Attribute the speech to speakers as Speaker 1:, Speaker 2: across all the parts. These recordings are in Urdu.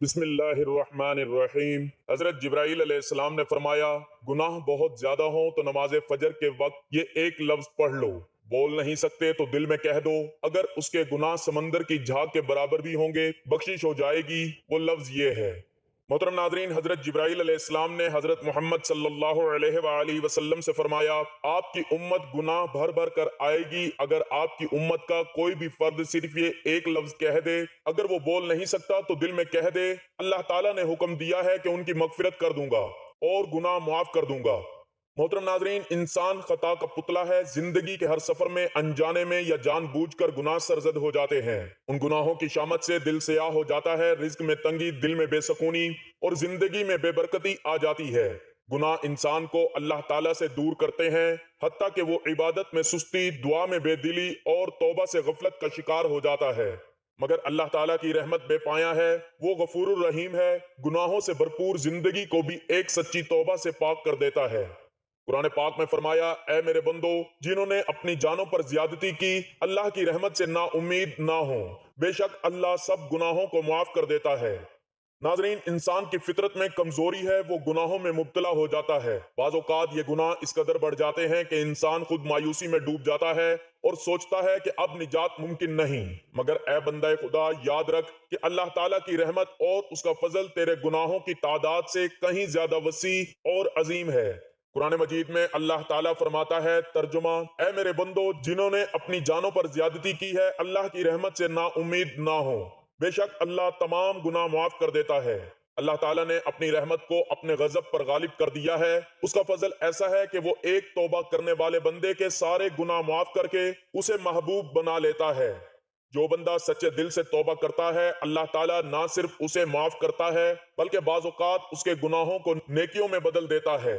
Speaker 1: بسم اللہ الرحمن الرحیم۔ حضرت جبرائیل علیہ السلام نے فرمایا، گناہ بہت زیادہ ہوں تو نماز فجر کے وقت یہ ایک لفظ پڑھ لو، بول نہیں سکتے تو دل میں کہہ دو، اگر اس کے گناہ سمندر کی جھاگ کے برابر بھی ہوں گے بخشش ہو جائے گی۔ وہ لفظ یہ ہے۔ محترم ناظرین، حضرت جبرائیل علیہ السلام نے حضرت محمد صلی اللہ علیہ وآلہ وسلم سے فرمایا، آپ کی امت گناہ بھر بھر کر آئے گی، اگر آپ کی امت کا کوئی بھی فرد صرف یہ ایک لفظ کہہ دے، اگر وہ بول نہیں سکتا تو دل میں کہہ دے، اللہ تعالیٰ نے حکم دیا ہے کہ ان کی مغفرت کر دوں گا اور گناہ معاف کر دوں گا۔ محترم ناظرین، انسان خطا کا پتلا ہے، زندگی کے ہر سفر میں انجانے میں یا جان بوجھ کر گناہ سرزد ہو جاتے ہیں۔ ان گناہوں کی شامت سے دل سیاہ ہو جاتا ہے، رزق میں تنگی، دل میں بے سکونی اور زندگی میں بے برکتی آ جاتی ہے۔ گناہ انسان کو اللہ تعالیٰ سے دور کرتے ہیں، حتیٰ کہ وہ عبادت میں سستی، دعا میں بے دلی اور توبہ سے غفلت کا شکار ہو جاتا ہے۔ مگر اللہ تعالیٰ کی رحمت بے پایاں ہے، وہ غفور الرحیم ہے، گناہوں سے بھرپور زندگی کو بھی ایک سچی توبہ سے پاک کر دیتا ہے۔ قرآن پاک میں فرمایا، اے میرے بندو، جنہوں نے اپنی جانوں پر زیادتی کی، اللہ کی رحمت سے نا امید نہ ہوں، بے شک اللہ سب گناہوں کو معاف کر دیتا ہے۔ ناظرین، انسان کی فطرت میں کمزوری ہے، وہ گناہوں میں مبتلا ہو جاتا ہے۔ بعض اوقات یہ گناہ اس قدر بڑھ جاتے ہیں کہ انسان خود مایوسی میں ڈوب جاتا ہے اور سوچتا ہے کہ اب نجات ممکن نہیں۔ مگر اے بندہ خدا، یاد رکھ کہ اللہ تعالیٰ کی رحمت اور اس کا فضل تیرے گناہوں کی تعداد سے کہیں زیادہ وسیع اور عظیم ہے۔ قرآن مجید میں اللہ تعالیٰ فرماتا ہے، ترجمہ، اے میرے بندو، جنہوں نے اپنی جانوں پر زیادتی کی ہے، اللہ کی رحمت سے نا امید نہ ہو، بے شک اللہ تمام گناہ معاف کر دیتا ہے۔ اللہ تعالیٰ نے اپنی رحمت کو اپنے غضب پر غالب کر دیا ہے۔ اس کا فضل ایسا ہے کہ وہ ایک توبہ کرنے والے بندے کے سارے گناہ معاف کر کے اسے محبوب بنا لیتا ہے۔ جو بندہ سچے دل سے توبہ کرتا ہے، اللہ تعالیٰ نہ صرف اسے معاف کرتا ہے بلکہ بعض اوقات اس کے گناہوں کو نیکیوں میں بدل دیتا ہے۔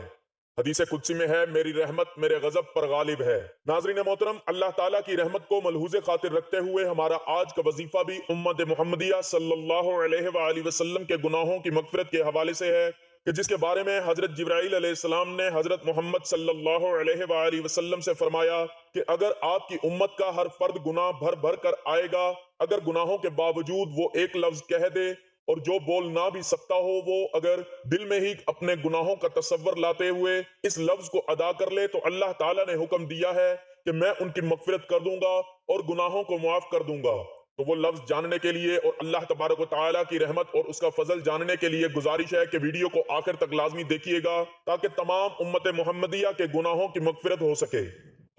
Speaker 1: حدیث قدسی میں ہے، میری رحمت میرے غضب پر غالب ہے۔ ناظرین محترم، اللہ تعالیٰ کی رحمت کو ملحوظ خاطر رکھتے ہوئے ہمارا آج کا وظیفہ بھی امت محمدیہ صلی اللہ علیہ وآلہ وسلم کے گناہوں کی مغفرت کے حوالے سے ہے، کہ جس کے بارے میں حضرت جبرائیل علیہ السلام نے حضرت محمد صلی اللہ علیہ وآلہ وسلم سے فرمایا کہ اگر آپ کی امت کا ہر فرد گناہ بھر بھر کر آئے گا، اگر گناہوں کے باوجود وہ ایک لفظ کہہ دے، اور جو بول نہ بھی سکتا ہو، وہ اگر دل میں ہی اپنے گناہوں کا تصور لاتے ہوئے اس لفظ کو ادا کر لے، تو اللہ تعالیٰ نے حکم دیا ہے کہ میں ان کی مغفرت کر دوں گا اور گناہوں کو معاف کر دوں گا۔ تو وہ لفظ جاننے کے لیے اور اللہ تبارک و تعالیٰ کی رحمت اور اس کا فضل جاننے کے لیے گزارش ہے کہ ویڈیو کو آخر تک لازمی دیکھیے گا، تاکہ تمام امت محمدیہ کے گناہوں کی مغفرت ہو سکے۔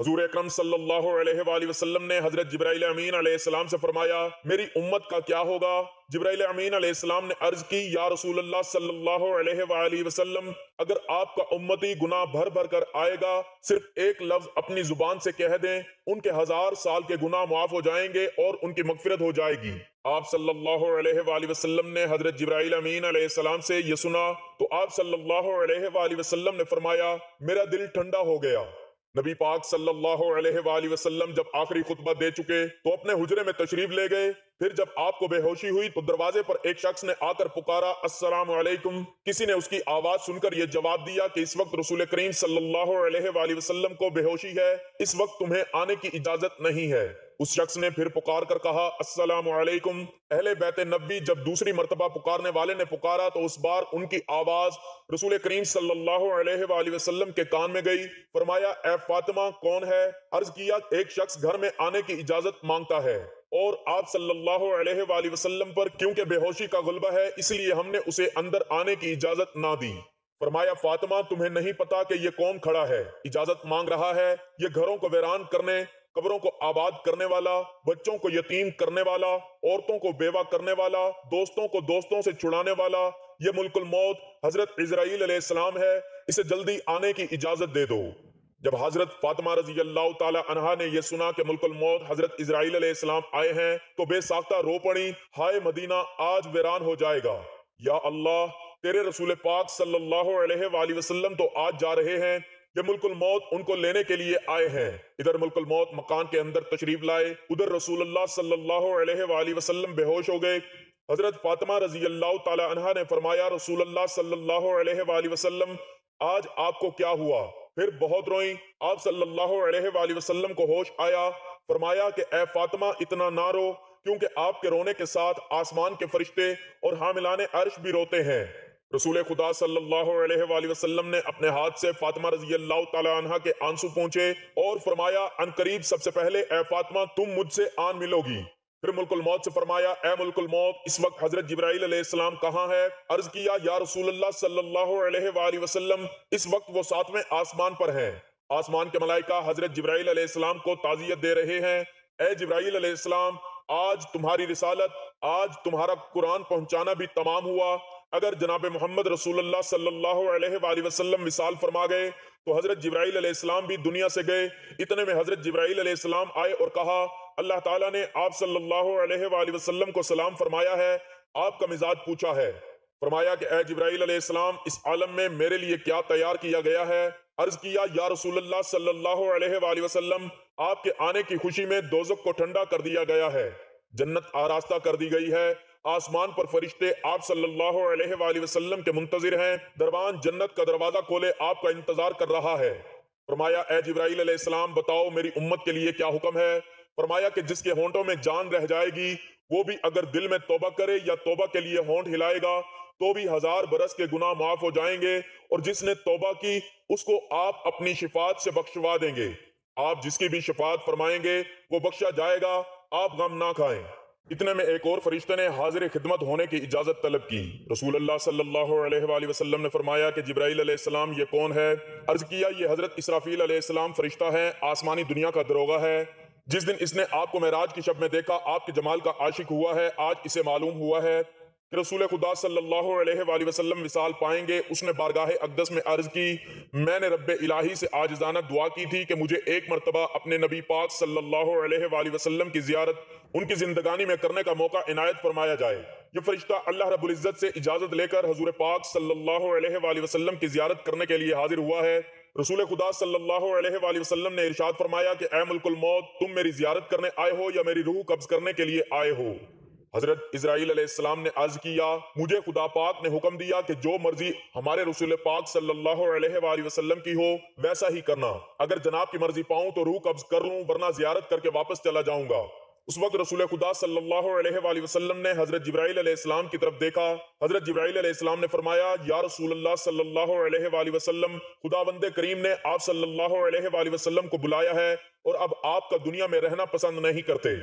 Speaker 1: حضور اکرم صلی اللہ علیہ وآلہ وسلم نے حضرت جبرائیل امین علیہ السلام سے فرمایا، میری امت کا کیا ہوگا؟ جبرائیل امین علیہ السلام نے عرض کی، یا رسول اللہ صلی اللہ علیہ وآلہ وسلم، اگر آپ کا امتی گناہ بھر بھر کر آئے گا، صرف ایک لفظ اپنی زبان سے کہہ دیں، ان کے 1000 سال کے گناہ معاف ہو جائیں گے اور ان کی مغفرت ہو جائے گی۔ آپ صلی اللہ علیہ وآلہ وسلم نے حضرت جبرائیل امین علیہ السلام سے یہ سنا تو آپ صلی اللہ علیہ وآلہ وسلم نے فرمایا، میرا دل ٹھنڈا ہو گیا۔ نبی پاک صلی اللہ علیہ وآلہ وسلم جب آخری خطبہ دے چکے تو اپنے حجرے میں تشریف لے گئے۔ پھر جب آپ کو بے ہوشی ہوئی تو دروازے پر ایک شخص نے آ کر پکارا، السلام علیکم۔ کسی نے اس کی آواز سن کر یہ جواب دیا کہ اس وقت رسول کریم صلی اللہ علیہ وآلہ وسلم کو بے ہوشی ہے، اس وقت تمہیں آنے کی اجازت نہیں ہے۔ اس شخص نے پھر پکار کر کہا، السلام علیکم۔ اہل بیت نبوی جب دوسری مرتبہ پکارنے والے نے پکارا تو اس بار ان کی آواز رسول کریم صلی اللہ علیہ وآلہ وسلم کے کان میں گئی۔ فرمایا، اے فاطمہ، کون ہے؟ عرض کیا، ایک شخص گھر میں آنے کی اجازت مانگتا ہے، اور آپ صلی اللہ علیہ وآلہ وسلم پر کیونکہ بے ہوشی کا غلبہ ہے اس لیے ہم نے اسے اندر آنے کی اجازت نہ دی۔ فرمایا، فاطمہ، تمہیں نہیں پتا کہ یہ کون کھڑا ہے؟ اجازت مانگ رہا ہے۔ یہ گھروں کو ویران کرنے، قبروں کو آباد کرنے والا، بچوں کو یتیم کرنے والا، عورتوں کو بیوہ کرنے والا، دوستوں کو دوستوں سے چھڑانے والا، یہ ملک الموت حضرت عزرائیل علیہ السلام ہے، اسے جلدی آنے کی اجازت دے دو۔ جب حضرت فاطمہ رضی اللہ تعالی عنہا نے یہ سنا کہ ملک الموت حضرت عزرائیل علیہ السلام آئے ہیں تو بے ساختہ رو پڑی، ہائے مدینہ آج ویران ہو جائے گا۔ یا اللہ، تیرے رسول پاک صلی اللہ علیہ وآلہ وسلم تو آج جا رہے ہیں، یہ ملک الموت ان کو لینے کے لیے آئے ہیں۔ ادھر ملک الموت مکان کے اندر تشریف لائے، ادھر رسول اللہ صلی اللہ علیہ وآلہ وسلم بے ہوش ہو گئے۔ حضرت فاطمہ رضی اللہ تعالی عنہا نے فرمایا، رسول اللہ صلی اللہ علیہ وآلہ وسلم، آج آپ کو کیا ہوا؟ پھر بہت روئیں۔ آپ صلی اللہ علیہ وآلہ وسلم کو ہوش آیا۔ فرمایا کہ اے فاطمہ، اتنا نہ رو، کیونکہ آپ کے رونے کے ساتھ آسمان کے فرشتے اور حاملان عرش بھی روتے ہیں۔ رسول خدا صلی اللہ علیہ وآلہ وسلم نے اپنے ہاتھ سے فاطمہ رضی اللہ تعالی عنہ کے آنسو پونچھے اور فرمایا ان قریب سب سے پہلے اے فاطمہ تم مجھ سے آن ملو گی۔ پھر ملک الموت سے فرمایا اے ملک الموت اس وقت حضرت جبرائیل علیہ السلام کہاں ہے؟ عرض کیا یا رسول اللہ صلی اللہ علیہ وآلہ وسلم اس وقت وہ 7ویں آسمان پر ہیں۔ آسمان کے ملائکہ حضرت جبرائیل علیہ السلام کو تعزیت دے رہے ہیں، اے جبرائیل علیہ السلام آج تمہاری رسالت، آج تمہارا قرآن پہنچانا بھی تمام ہوا۔ اگر جناب محمد رسول اللہ صلی اللہ علیہ وآلہ وسلم وصال فرما گئے تو حضرت جبرائیل علیہ السلام بھی دنیا سے گئے۔ اتنے میں حضرت جبرائیل علیہ السلام آئے اور کہا اللہ تعالیٰ نے آپ صلی اللہ علیہ وآلہ وسلم کو سلام فرمایا ہے، آپ کا مزاج پوچھا ہے۔ فرمایا کہ اے جبرائیل علیہ السلام اس عالم میں میرے لیے کیا تیار کیا گیا ہے؟ عرض کیا یا رسول اللہ صلی اللہ علیہ وآلہ وسلم آپ کے آنے کی خوشی میں دوزخ کو ٹھنڈا کر دیا گیا ہے، جنت آراستہ کر دی گئی ہے، آسمان پر فرشتے آپ صلی اللہ علیہ وآلہ وسلم کے منتظر ہیں، دربان جنت کا دروازہ کھولے آپ کا انتظار کر رہا ہے۔ فرمایا اے جبرائیل علیہ السلام بتاؤ میری امت کے لیے کیا حکم ہے؟ فرمایا کہ جس کے ہونٹوں میں جان رہ جائے گی وہ بھی اگر دل میں توبہ کرے یا توبہ کے لیے ہونٹ ہلائے گا تو بھی 1000 برس کے گناہ معاف ہو جائیں گے، اور جس نے توبہ کی اس کو آپ اپنی شفاعت سے بخشوا دیں گے، آپ جس کی بھی شفاعت فرمائیں گے وہ بخشا جائے گا، آپ غم نہ کھائیں۔ اتنے میں ایک اور فرشتے نے حاضر خدمت ہونے کی اجازت طلب کی۔ رسول اللہ صلی اللہ علیہ وآلہ وسلم نے فرمایا کہ جبرائیل علیہ السلام یہ کون ہے؟ عرض کیا یہ حضرت اسرافیل علیہ السلام فرشتہ ہے، آسمانی دنیا کا دروغہ ہے۔ جس دن اس نے آپ کو معراج کی شب میں دیکھا آپ کے جمال کا عاشق ہوا ہے، آج اسے معلوم ہوا ہے کہ رسول خدا صلی اللہ علیہ وآلہ وسلم وصال پائیں گے۔ اس نے بارگاہ اقدس میں عرض کی میں نے رب الہی سے عاجزانہ دعا کی تھی کہ مجھے ایک مرتبہ اپنے نبی پاک صلی اللہ علیہ وآلہ وسلم کی زیارت ان کی زندگانی میں کرنے کا موقع عنایت فرمایا جائے۔ یہ فرشتہ اللہ رب العزت سے اجازت لے کر حضور پاک صلی اللہ علیہ وآلہ وسلم کی زیارت کرنے کے لیے حاضر ہوا ہے۔ رسول خدا صلی اللہ علیہ وآلہ وسلم نے ارشاد فرمایا کہ اے ملک الموت تم میری زیارت کرنے آئے ہو یا میری روح قبض کرنے کے لیے آئے ہو؟ حضرت اسرائیل علیہ السلام نے عرض کیا مجھے خدا پاک نے حکم دیا کہ جو مرضی ہمارے رسول پاک صلی اللہ علیہ وآلہ وسلم کی ہو ویسا ہی کرنا، اگر جناب کی مرضی پاؤں تو روح قبض کر لوں ورنہ زیارت کر کے واپس چلا جاؤں گا۔ اس وقت رسول خدا صلی اللہ علیہ وآلہ وسلم نے حضرت جبرائیل علیہ السلام کی طرف دیکھا۔ حضرت جبرائیل علیہ السلام نے فرمایا یا رسول اللہ صلی اللہ علیہ وآلہ وسلم خداوند کریم نے آپ صلی اللہ علیہ وآلہ وسلم کو بلایا ہے اور اب آپ کا دنیا میں رہنا پسند نہیں کرتے۔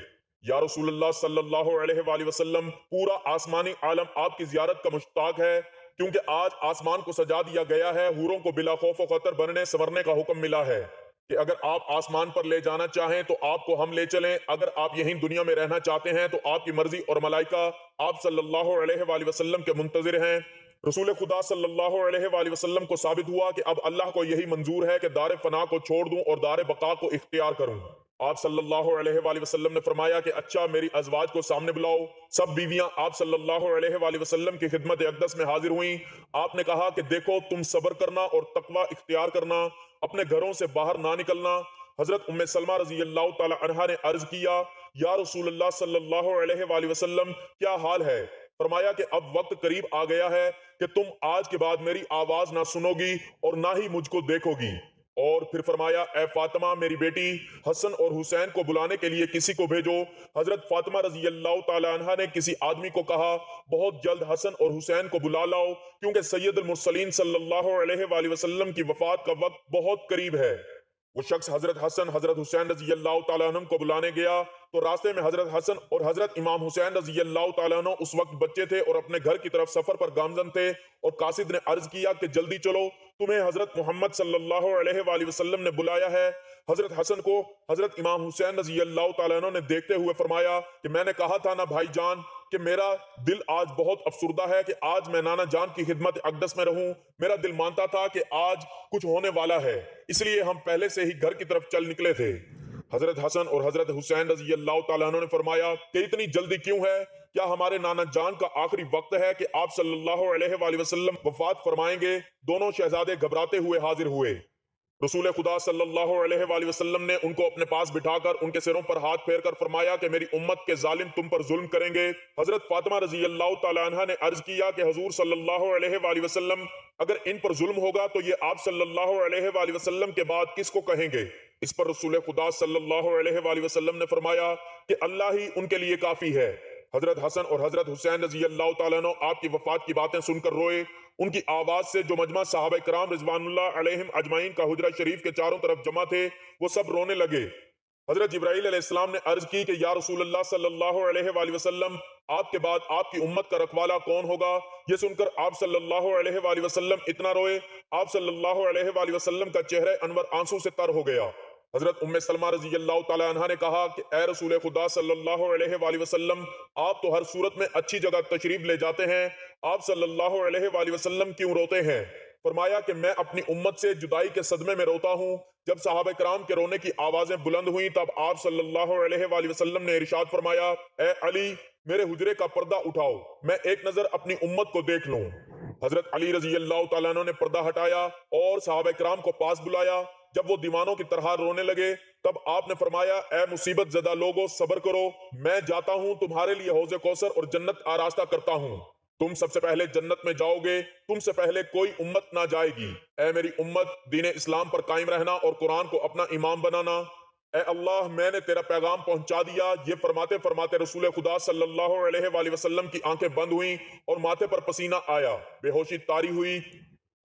Speaker 1: یا رسول اللہ صلی اللہ علیہ وآلہ وسلم پورا آسمانی عالم آپ کی زیارت کا مشتاق ہے، کیونکہ آج آسمان کو سجا دیا گیا ہے، حوروں کو بلا خوف و خطر بننے سنورنے کا حکم ملا ہے کہ اگر آپ آسمان پر لے جانا چاہیں تو آپ کو ہم لے چلیں، اگر آپ یہیں دنیا میں رہنا چاہتے ہیں تو آپ کی مرضی، اور ملائکہ آپ صلی اللہ علیہ وآلہ وسلم کے منتظر ہیں۔ رسول خدا صلی اللہ علیہ وآلہ وسلم کو ثابت ہوا کہ اب اللہ کو یہی منظور ہے کہ دار فنا کو چھوڑ دوں اور دار بقا کو اختیار کروں۔ آپ صلی اللہ علیہ وآلہ وسلم نے فرمایا کہ اچھا میری ازواج کو سامنے بلاؤ۔ سب بیویاں آپ صلی اللہ علیہ وآلہ وسلم کی خدمت اقدس میں حاضر ہوئیں۔ آپ نے کہا کہ دیکھو تم صبر کرنا اور تقوی اختیار کرنا، اپنے گھروں سے باہر نہ نکلنا۔ حضرت ام سلمہ رضی اللہ تعالی عنہا نے عرض کیا یا رسول اللہ صلی اللہ علیہ وآلہ وسلم کیا حال ہے؟ فرمایا کہ اب وقت قریب آ گیا ہے کہ تم آج کے بعد میری آواز نہ سنو گی اور نہ ہی مجھ کو دیکھو گی۔ اور پھر فرمایا اے فاطمہ میری بیٹی حسن اور حسین کو بلانے کے لیے کسی کو بھیجو۔ حضرت فاطمہ رضی اللہ تعالی عنہا نے کسی آدمی کو کہا بہت جلد حسن اور حسین کو بلا لاؤ، کیونکہ سید المرسلین صلی اللہ علیہ وآلہ وسلم کی وفات کا وقت بہت قریب ہے۔ وہ شخص حضرت حسن حضرت حسین رضی اللہ تعالیٰ عنہ کو بلانے گیا تو راستے میں حضرت حسن اور حضرت امام حسین رضی اللہ تعالیٰ عنہ اس وقت بچے تھے اور اپنے گھر کی طرف سفر پر گامزن تھے، اور قاصد نے عرض کیا کہ جلدی چلو تمہیں حضرت محمد صلی اللہ علیہ وآلہ وسلم نے بلایا ہے۔ حضرت حسن کو حضرت امام حسین رضی اللہ تعالیٰ عنہ نے دیکھتے ہوئے فرمایا کہ میں نے کہا تھا نا بھائی جان کہ میرا دل آج بہت افسردہ ہے کہ آج میں نانا جان کی خدمت اقدس میں رہوں۔ میرا دل مانتا تھا کہ آج کچھ ہونے والا ہے، اس لیے ہم پہلے سے ہی گھر کی طرف چل نکلے تھے۔ حضرت حسن اور حضرت حسین رضی اللہ تعالیٰ عنہ نے فرمایا کہ اتنی جلدی کیوں ہے؟ کیا ہمارے نانا جان کا آخری وقت ہے کہ آپ صلی اللہ علیہ وآلہ وسلم وفات فرمائیں گے؟ دونوں شہزادے گھبراتے ہوئے حاضر ہوئے۔ رسول خدا صلی اللہ علیہ وآلہ وسلم نے ان کو اپنے پاس بٹھا کر ان کے سروں پر ہاتھ پھیر کر فرمایا کہ میری امت کے ظالم تم پر ظلم کریں گے۔ حضرت فاطمہ رضی اللہ تعالی عنہا نے عرض کیا کہ حضور صلی اللہ علیہ وآلہ وسلم اگر ان پر ظلم ہوگا تو یہ آپ صلی اللہ علیہ وآلہ وسلم کے بعد کس کو کہیں گے؟ اس پر رسول خدا صلی اللہ علیہ وآلہ وسلم نے فرمایا کہ اللہ ہی ان کے لیے کافی ہے۔ حضرت حسن اور حضرت حسین رضی اللہ تعالیٰ عنہ آپ کی وفات کی باتیں سن کر روئے۔ ان کی آواز سے جو مجمع صحابہ کرام رضوان اللہ علیہم اجمعین کا حجرہ شریف کے چاروں طرف جمع تھے وہ سب رونے لگے۔ حضرت جبرائیل علیہ السلام نے عرض کی کہ یا رسول اللہ صلی اللہ علیہ وآلہ وسلم، آپ کے بعد آپ کی امت کا رکھوالا کون ہوگا؟ یہ سن کر آپ صلی اللہ علیہ وآلہ وسلم اتنا روئے، آپ صلی اللہ علیہ وآلہ وسلم کا چہرہ انور آنسو سے تر ہو گیا۔ حضرت ام سلمہ رضی اللہ تعالی عنہا نے کہا کہ اے رسول خدا صلی اللہ علیہ وآلہ وسلم، آپ تو ہر صورت میں اچھی جگہ تشریف لے جاتے ہیں، آپ صلی اللہ علیہ وآلہ وسلم کیوں روتے ہیں؟ فرمایا کہ میں اپنی امت سے جدائی کے صدمے میں روتا ہوں۔ جب صحابہ کرام کے رونے کی آوازیں بلند ہوئیں تب آپ صلی اللہ علیہ وآلہ وسلم نے ارشاد فرمایا، اے علی، میرے حجرے کا پردہ اٹھاؤ، میں ایک نظر اپنی امت کو دیکھ لوں۔ حضرت علی رضی اللہ تعالیٰ عنہ نے پردہ ہٹایا اور صحابہ کرام کو پاس بلایا۔ جب وہ دیوانوں کی طرح رونے لگے تب آپ نے فرمایا، اے مصیبت زدہ لوگو، صبر کرو، میں جاتا ہوں تمہارے لیے حوض کوثر اور جنت آراستہ کرتا ہوں، تم سب سے پہلے جنت میں جاؤ گے، تم سے پہلے کوئی امت نہ جائے گی۔ اے میری امت، دین اسلام پر قائم رہنا اور قرآن کو اپنا امام بنانا۔ اے اللہ، میں نے تیرا پیغام پہنچا دیا۔ یہ فرماتے فرماتے رسول خدا صلی اللہ علیہ وآلہ وسلم کی آنکھیں بند ہوئیں اور ماتھے پر پسینہ آیا، بے ہوشی طاری ہوئی۔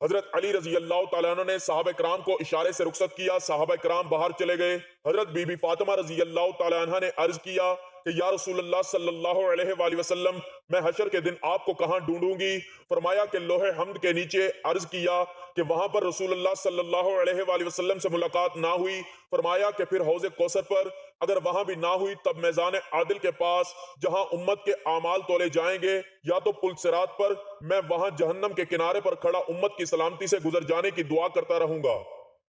Speaker 1: حضرت علی رضی اللہ تعالیٰ عنہ نے صحابہ کرام کو اشارے سے رخصت کیا، صحابہ کرام باہر چلے گئے۔ حضرت بی بی فاطمہ رضی اللہ تعالیٰ عنہ نے عرض کیا کہ یا رسول اللہ صلی اللہ علیہ وآلہ وسلم، میں حشر کے دن آپ کو کہاں ڈھونڈوں گی؟ فرمایا کہ لوح حمد کے نیچے۔ عرض کیا کہ وہاں پر رسول اللہ صلی اللہ علیہ وآلہ وسلم سے ملاقات نہ ہوئی۔ فرمایا کہ پھر حوض کوثر پر۔ اگر وہاں بھی نہ ہوئی تب میزان عادل کے پاس، جہاں امت کے اعمال تولے جائیں گے، یا تو پل صراط پر، میں وہاں جہنم کے کنارے پر کھڑا امت کی سلامتی سے گزر جانے کی دعا کرتا رہوں گا۔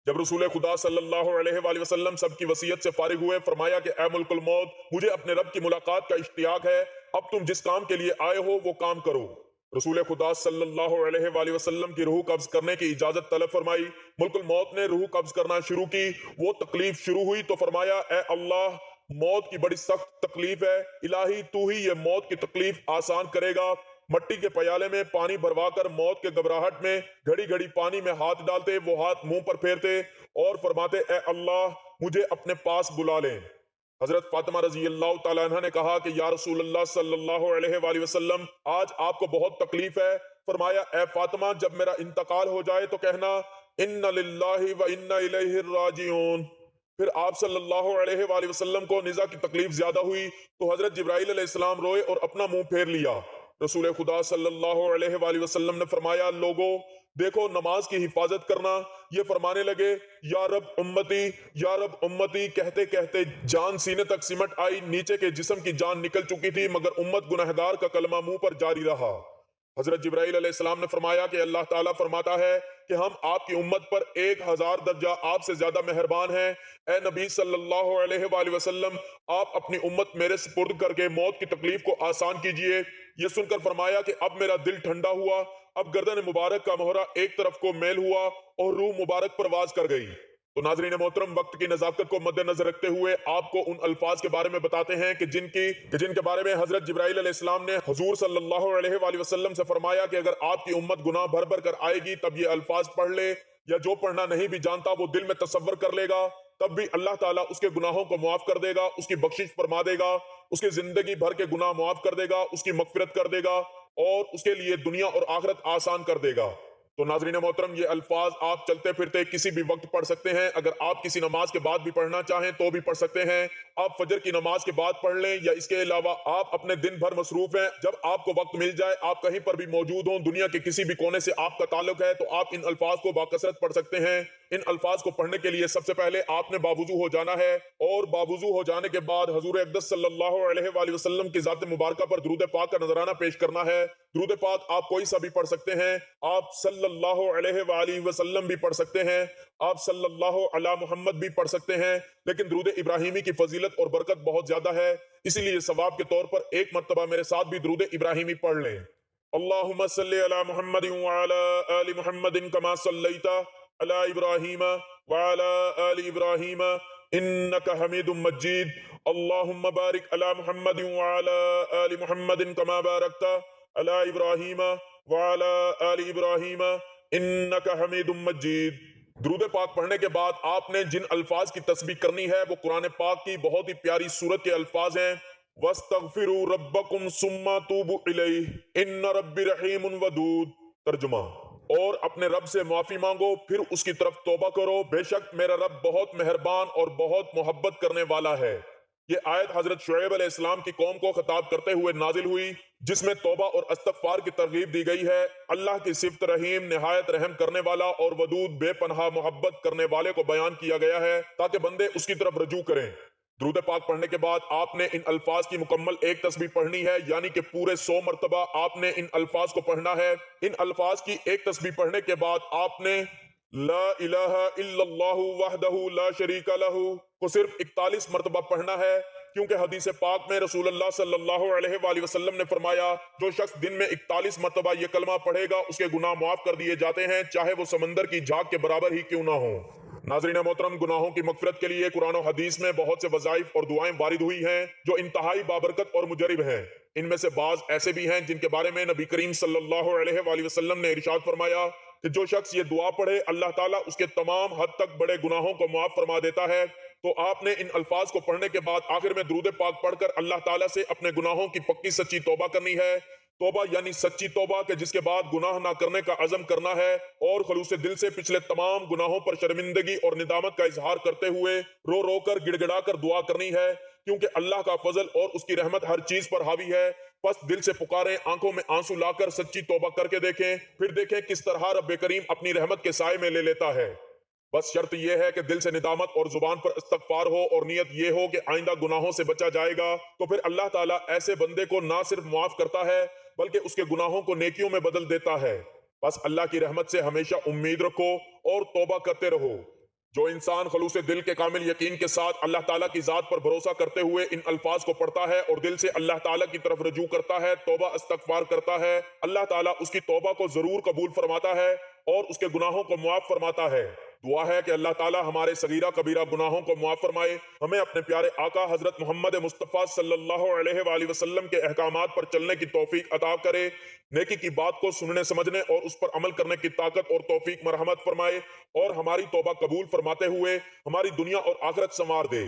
Speaker 1: جب رسول خدا صلی اللہ علیہ وآلہ وسلم سب کی وصیت سے فارغ ہوئے، فرمایا کہ اے ملک الموت، مجھے اپنے رب کی ملاقات کا اشتیاق ہے، اب تم جس کام کے لیے آئے ہو وہ کام کرو۔ رسول خدا صلی اللہ علیہ وآلہ وسلم کی روح قبض کرنے کی اجازت طلب فرمائی۔ ملک الموت نے روح قبض کرنا شروع کی۔ وہ تکلیف شروع ہوئی تو فرمایا، اے اللہ، موت کی بڑی سخت تکلیف ہے، الہی تو ہی یہ موت کی تکلیف آسان کرے گا۔ مٹی کے پیالے میں پانی بھروا کر موت کے گھبراہٹ میں گھڑی گھڑی پانی میں ہاتھ ڈالتے، وہ ہاتھ منہ پر پھیرتے اور فرماتے، اے اللہ، مجھے اپنے پاس بلا لیں۔ حضرت فاطمہ رضی اللہ تعالیٰ عنہ نے کہا کہ یا رسول اللہ صلی اللہ علیہ وآلہ وسلم، آج آپ کو بہت تکلیف ہے۔ فرمایا، اے فاطمہ، جب میرا انتقال ہو جائے تو کہنا ان للہ و انا الیہ راجعون۔ پھر آپ صلی اللہ علیہ وآلہ وسلم کو نزا کی تکلیف زیادہ ہوئی تو حضرت جبرائیل علیہ السلام روئے اور اپنا منہ پھیر لیا۔ رسول خدا صلی اللہ علیہ وآلہ وسلم نے فرمایا، لوگو دیکھو، نماز کی حفاظت کرنا۔ یہ فرمانے لگے، یا رب امتی، یا رب امتی، کہتے کہتے جان سینے تک سمٹ آئی، نیچے کے جسم کی جان نکل چکی تھی، مگر امت گنہگار کا کلمہ منہ پر جاری رہا۔ حضرت جبرائیل علیہ السلام نے فرمایا کہ اللہ تعالیٰ فرماتا ہے کہ ہم آپ کی امت پر 1000 درجہ آپ سے زیادہ مہربان ہیں۔ اے نبی صلی اللہ علیہ وآلہ وسلم، آپ اپنی امت میرے سپرد کر کے موت کی تکلیف کو آسان کیجئے۔ یہ سن کر فرمایا کہ اب میرا دل ٹھنڈا ہوا، اب گردن مبارک کا مہرہ ایک طرف کو میل ہوا اور روح مبارک پرواز کر گئی۔ تو ناظرین محترم، وقت کی نزاکت کو مد نظر رکھتے ہوئے آپ کو ان الفاظ کے بارے میں بتاتے ہیں کہ جن کے بارے میں حضرت جبرائیل علیہ السلام نے حضور صلی اللہ علیہ وآلہ وسلم سے فرمایا کہ اگر آپ کی امت گناہ بھر بھر کر آئے گی تب یہ الفاظ پڑھ لے، یا جو پڑھنا نہیں بھی جانتا وہ دل میں تصور کر لے گا، تب بھی اللہ تعالیٰ اس کے گناہوں کو معاف کر دے گا، اس کی بخشش فرما دے گا، اس کی زندگی بھر کے گناہ معاف کر دے گا، اس کی مغفرت کر دے گا اور اس کے لیے دنیا اور آخرت آسان کر دے گا۔ تو ناظرین محترم، یہ الفاظ آپ چلتے پھرتے کسی بھی وقت پڑھ سکتے ہیں۔ اگر آپ کسی نماز کے بعد بھی پڑھنا چاہیں تو بھی پڑھ سکتے ہیں۔ آپ فجر کی نماز کے بعد پڑھ لیں، یا اس کے علاوہ آپ اپنے دن بھر مصروف ہیں، جب آپ کو وقت مل جائے، آپ کہیں پر بھی موجود ہوں، دنیا کے کسی بھی کونے سے آپ کا تعلق ہے، تو آپ ان الفاظ کو باکثرت پڑھ سکتے ہیں۔ ان الفاظ کو پڑھنے کے لیے سب سے پہلے آپ نے باوضو ہو جانا ہے، اور باوضو ہو جانے کے بعد حضور اقدس صلی اللہ علیہ وآلہ وسلم کی ذات مبارکہ پر درود پاک کا نذرانہ پیش کرنا ہے۔ درود پاک آپ کوئی سا بھی پڑھ سکتے ہیں، آپ صلی اللہ علیہ وآلہ وسلم بھی پڑھ سکتے ہیں، آپ صلی اللہ علی محمد بھی پڑھ سکتے ہیں، لیکن درود ابراہیمی کی فضیلت اور برکت بہت زیادہ ہے، اسی لیے ثواب کے طور پر ایک مرتبہ میرے ساتھ بھی درود ابراہیمی پڑھ لیں۔ اللہم صلی علی محمد وعلی آل محمد کما صلیت علی ابراہیم وعلی آل ابراہیم انک حمید مجید۔ اللہم بارک علی محمد وعلی آل محمد کما بارکت علی ابراہیم وعلی آل ابراہیم انک حمید مجید۔ درود پاک پڑھنے کے بعد آپ نے جن الفاظ کی تسبیح کرنی ہے وہ قرآن پاک کی بہت ہی پیاری سورت کے الفاظ ہیں، وَاسْتَغْفِرُوا رَبَّكُمْ ثُمَّ تُوبُوا إِلَيْهِ إِنَّ رَبِّي رَحِيمٌ وَدُودٌ۔ ترجمہ: اور اپنے رب سے معافی مانگو پھر اس کی طرف توبہ کرو، بے شک میرا رب بہت مہربان اور بہت محبت کرنے والا ہے۔ یہ آیت حضرت شعیب علیہ السلام کی قوم کو خطاب کرتے ہوئے نازل ہوئی، جس میں توبہ اور استغفار کی ترغیب دی گئی ہے۔ اللہ کی صفت رحیم، نہایت رحم کرنے والا، اور ودود، بے پناہ محبت کرنے والے کو بیان کیا گیا ہے تاکہ بندے اس کی طرف رجوع کریں۔ درود پاک پڑھنے کے بعد آپ نے ان الفاظ کی مکمل ایک تسبیح پڑھنی ہے، یعنی کہ پورے 100 مرتبہ آپ نے ان الفاظ کو پڑھنا ہے۔ ان الفاظ کی ایک تسبیح پڑھنے کے بعد آپ نے لا الہ الا اللہ وحدہ لا شریک لہ کو صرف 41 مرتبہ پڑھنا ہے، کیونکہ حدیث پاک میں رسول اللہ صلی اللہ علیہ وآلہ وسلم نے فرمایا جو شخص دن میں 41 مرتبہ یہ کلمہ پڑھے گا اس کے گناہ معاف کر دیے جاتے ہیں، چاہے وہ سمندر کی جھاگ کے برابر ہی کیوں نہ ہوں۔ ناظرین محترم، گناہوں کی مغفرت کے لیے قرآن و حدیث میں بہت سے وظائف اور دعائیں وارد ہوئی ہیں جو انتہائی بابرکت اور مجرب ہیں۔ ان میں سے بعض ایسے بھی ہیں جن کے بارے میں نبی کریم صلی اللہ علیہ وآلہ وسلم نے ارشاد فرمایا کہ جو شخص یہ دعا پڑھے اللہ تعالیٰ اس کے تمام حد تک بڑے گناہوں کو معاف فرما دیتا ہے۔ تو آپ نے ان الفاظ کو پڑھنے کے بعد آخر میں درود پاک پڑھ کر اللہ تعالیٰ سے اپنے گناہوں کی پکی سچی توبہ کرنی ہے۔ توبہ یعنی سچی توبہ کہ جس کے بعد گناہ نہ کرنے کا عزم کرنا ہے، اور خلوص دل سے پچھلے تمام گناہوں پر شرمندگی اور ندامت کا اظہار کرتے ہوئے رو رو کر گڑ گڑا کر دعا کرنی ہے، کیونکہ اللہ کا فضل اور اس کی رحمت ہر چیز پر حاوی ہے۔ بس دل سے پکاریں، آنکھوں میں آنسو لا کر سچی توبہ کر کے دیکھیں، پھر دیکھیں کس طرح رب کریم اپنی رحمت کے سائے میں لے لیتا ہے۔ بس شرط یہ ہے کہ دل سے ندامت اور زبان پر استغفار ہو، اور نیت یہ ہو کہ آئندہ گناہوں سے بچا جائے گا، تو پھر اللہ تعالیٰ ایسے بندے کو نہ صرف معاف کرتا ہے بلکہ اس کے گناہوں کو نیکیوں میں بدل دیتا ہے۔ بس اللہ کی رحمت سے ہمیشہ امید رکھو اور توبہ کرتے رہو۔ جو انسان خلوص دل کے کامل یقین کے ساتھ اللہ تعالیٰ کی ذات پر بھروسہ کرتے ہوئے ان الفاظ کو پڑھتا ہے اور دل سے اللہ تعالیٰ کی طرف رجوع کرتا ہے، توبہ استغفار کرتا ہے، اللہ تعالیٰ اس کی توبہ کو ضرور قبول فرماتا ہے اور اس کے گناہوں کو معاف فرماتا ہے۔ دعا ہے کہ اللہ تعالیٰ ہمارے صغیرہ کبیرہ گناہوں کو معاف فرمائے، ہمیں اپنے پیارے آقا حضرت محمد مصطفیٰ صلی اللہ علیہ وآلہ وسلم کے احکامات پر چلنے کی توفیق عطا کرے، نیکی کی بات کو سننے سمجھنے اور اس پر عمل کرنے کی طاقت اور توفیق مرحمت فرمائے، اور ہماری توبہ قبول فرماتے ہوئے ہماری دنیا اور آخرت سنوار دے۔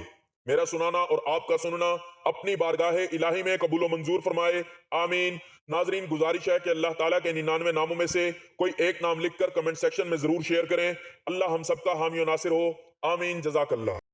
Speaker 1: میرا سنانا اور آپ کا سننا اپنی بارگاہ الہی میں قبول و منظور فرمائے، آمین۔ ناظرین، گزارش ہے کہ اللہ تعالیٰ کے 99 ناموں میں سے کوئی ایک نام لکھ کر کمنٹ سیکشن میں ضرور شیئر کریں۔ اللہ ہم سب کا حامی و ناصر ہو، آمین، جزاک اللہ۔